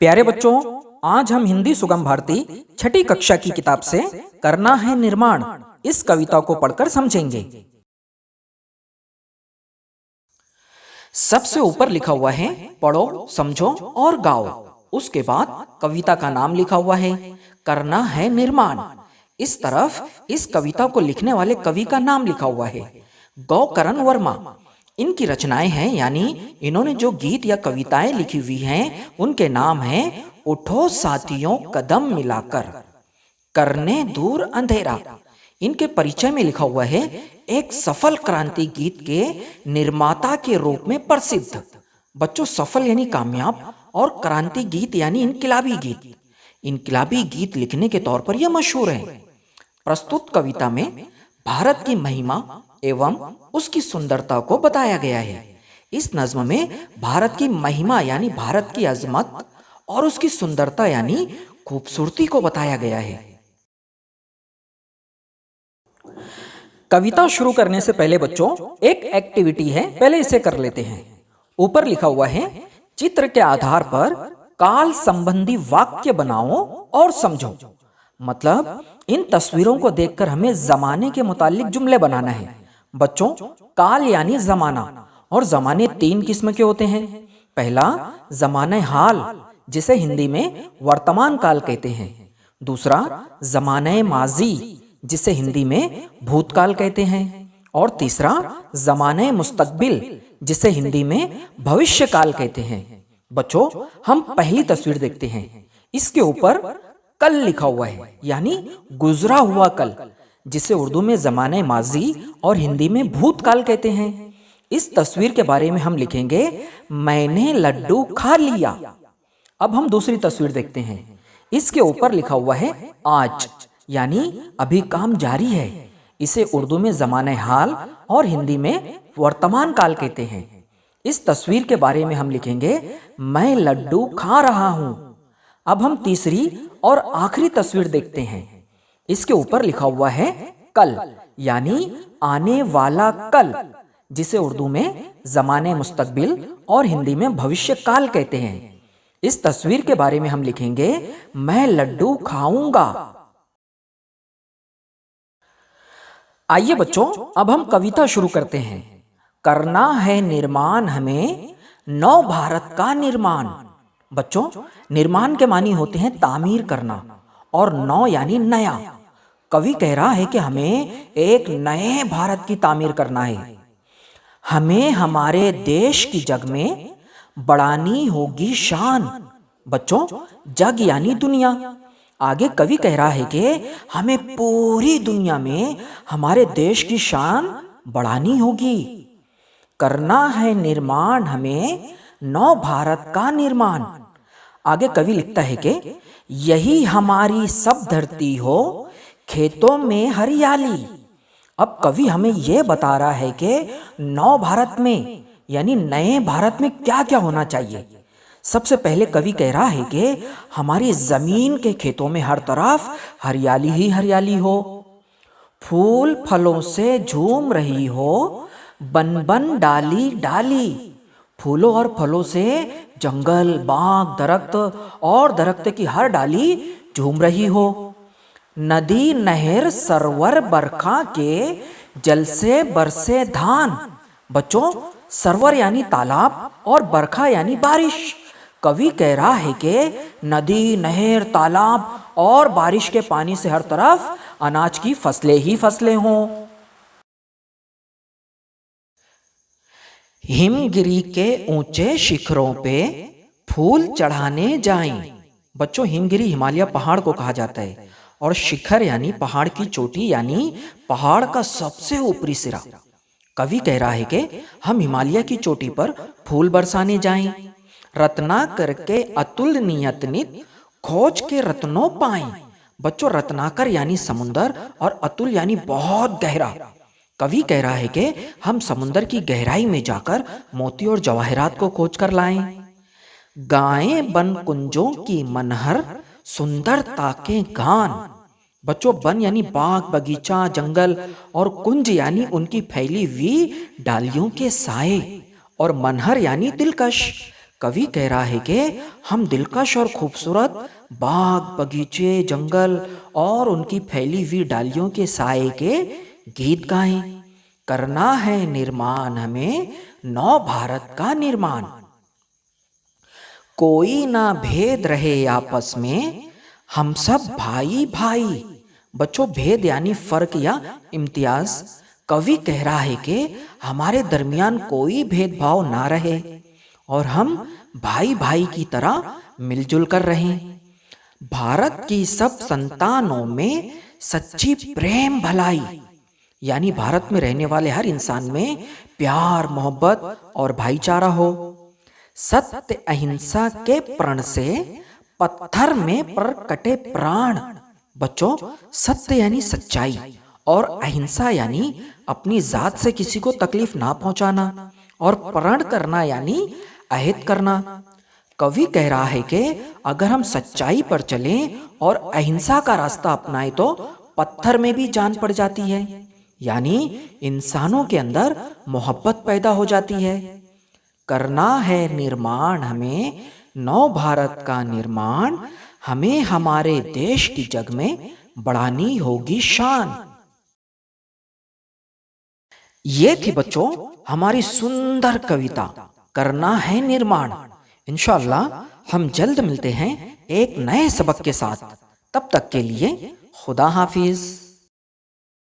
प्यारे बच्चों, आज हम हिंदी सुगम भारती छठी कक्षा की किताब से करना है निर्माण इस कविता को पढ़कर समझेंगे। सबसे ऊपर लिखा हुआ है पढ़ो, समझो और गाओ। उसके बाद कविता का नाम लिखा हुआ है करना है निर्माण। इस तरफ इस कविता को लिखने वाले कवि का नाम लिखा हुआ है गौकरण वर्मा। इनकी रचनाएं हैं, यानी इन्होंने जो गीत या कविताएं लिखी हुई हैं उनके नाम हैं उठो साथियों कदम मिलाकर, करने दूर अंधेरा। इनके परिचय में लिखा हुआ है एक सफल क्रांति गीत के निर्माता के रूप में प्रसिद्ध। बच्चों, सफल यानी कामयाब और क्रांति गीत यानी इनकलाबी गीत। इनकलाबी गीत लिखने के तौर पर यह मशहूर है। प्रस्तुत कविता में भारत की महिमा एवं उसकी सुंदरता को बताया गया है। इस नज्म में भारत की महिमा यानी भारत की अजमत और उसकी सुंदरता यानी खूबसूरती को बताया गया है। कविता शुरू करने से पहले बच्चों एक एक्टिविटी है, पहले इसे कर लेते हैं। ऊपर लिखा हुआ है चित्र के आधार पर काल संबंधी वाक्य बनाओ और समझो। मतलब इन तस्वीरों को देखकर हमें जमाने के मुतालिक जुमले बनाना है। बच्चों, काल यानी जमाना, और जमाने तीन किस्म के होते हैं। पहला जमाने हाल, जिसे हिंदी में वर्तमान काल कहते हैं। दूसरा जमाने माजी, जिसे हिंदी में भूतकाल कहते हैं। और तीसरा जमाने मुस्तकबिल, जिसे हिंदी में भविष्य काल कहते हैं। बच्चों, हम पहली तस्वीर देखते हैं। इसके ऊपर कल लिखा हुआ है, यानी गुजरा हुआ कल, जिसे उर्दू में जमाने माजी और हिंदी में भूतकाल कहते हैं। इस तस्वीर के बारे में हम लिखेंगे मैंने लड्डू खा लिया। अब हम दूसरी तस्वीर देखते हैं। इसके ऊपर लिखा हुआ है आज, यानी अभी काम जारी है। इसे उर्दू में जमाने हाल और हिंदी में वर्तमान काल कहते हैं। इस तस्वीर के बारे में हम लिखेंगे मैं लड्डू खा रहा हूं। अब हम तीसरी और आखिरी तस्वीर देखते हैं। इसके ऊपर लिखा हुआ है कल, यानी आने वाला कल, जिसे उर्दू में जमाने मुस्तकबिल और हिंदी में भविष्य काल कहते हैं। इस तस्वीर के बारे में हम लिखेंगे मैं लड्डू खाऊंगा। आइए बच्चों, अब हम कविता शुरू करते हैं। करना है निर्माण हमें नव भारत का निर्माण। बच्चों, निर्माण के मानी होते हैं तामीर करना, और नौ यानी नया। कवि कह रहा है कि हमें एक नए भारत की तामीर करना है। हमें हमारे देश की जग में बढ़ानी होगी शान। बच्चों, जग यानी दुनिया। आगे कवि कह रहा है कि हमें पूरी दुनिया में हमारे देश की शान बढ़ानी होगी। करना है निर्माण हमें नव भारत का निर्माण। आगे कवि लिखता है कि यही हमारी सब धरती हो खेतों में हरियाली। अब कवि हमें यह बता रहा है कि नव भारत में यानी नए भारत में क्या क्या होना चाहिए। सबसे पहले कवि कह रहा है कि हमारी जमीन के खेतों में हर तरफ हरियाली ही हरियाली हो, फूल फलों से झूम रही हो, बन बन डाली डाली। फूलों और फलों से जंगल, बाग, दरख्त और दरख्त की हर डाली झूम रही हो। नदी नहर सरोवर बरखा के जल से बरसे धान। बच्चों, सरोवर यानी तालाब और बरखा यानी बारिश। कवि कह रहा है कि नदी नहर तालाब और बारिश के पानी से हर तरफ अनाज की फसलें ही फसलें हों। हिमगिरी के ऊंचे शिखरों पे फूल चढ़ाने जाएं। बच्चों, हिमगिरी हिमालय पहाड़ को कहा जाता है, और शिखर यानी पहाड़ की चोटी यानी पहाड़ का सबसे ऊपरी सिरा। कवि कह रहा है कि हम हिमालय की चोटी पर फूल बरसाने जाएं। रत्नाकर के अतुलनीयत नित खोज के रत्नों पाएं। बच्चों, रत्नाकर यानी समुंदर और अतुल यानी बहुत गहरा। कवि कह रहा है कि हम समुंदर की गहराई में जाकर मोती और जवाहरात को खोज कर लाएं। गाएं बन कुंजों की मनहर सुंदरता के गान। बच्चों, वन यानी बाग बगीचा जंगल, और कुंज यानी उनकी फैली हुई डालियों के साए, और मनहर यानी दिलकश। कवि कह रहा है कि हम दिलकश और खूबसूरत बाग बगीचे जंगल और उनकी फैली हुई डालियों के साए के गीत गाएं। करना है निर्माण हमें नव भारत का निर्माण। कोई ना भेद रहे आपस में, हम सब भाई भाई। बच्चों, भेद यानी फर्क या इम्तियाज। कवि कह रहा है कि हमारे दरमियान कोई भेदभाव ना रहे और हम भाई भाई की तरह मिलजुल कर रहें। भारत की सब संतानों में सच्ची प्रेम भलाई, यानी भारत में रहने वाले हर इंसान में प्यार मोहब्बत और भाईचारा हो। सत्य अहिंसा के प्रण से पत्थर में पर कटे प्राण। बच्चों, सत्य यानी सच्चाई और अहिंसा यानी अपनी जात से किसी को तकलीफ ना पहुंचाना और प्रण करना यानी अहित करना। कवि कह रहा है कि अगर हम सच्चाई पर चलें और अहिंसा का रास्ता अपनाएं तो पत्थर में भी जान पड़ जाती है, यानी इंसानों के अंदर मोहब्बत पैदा हो जाती है। करना है निर्माण हमें नव भारत का निर्माण, हमें हमारे देश की जग में बढ़ानी होगी शान। ये थी बच्चों हमारी सुंदर कविता करना है निर्माण। इंशाअल्लाह हम जल्द मिलते हैं एक नए सबक के साथ। तब तक के लिए खुदा हाफिज।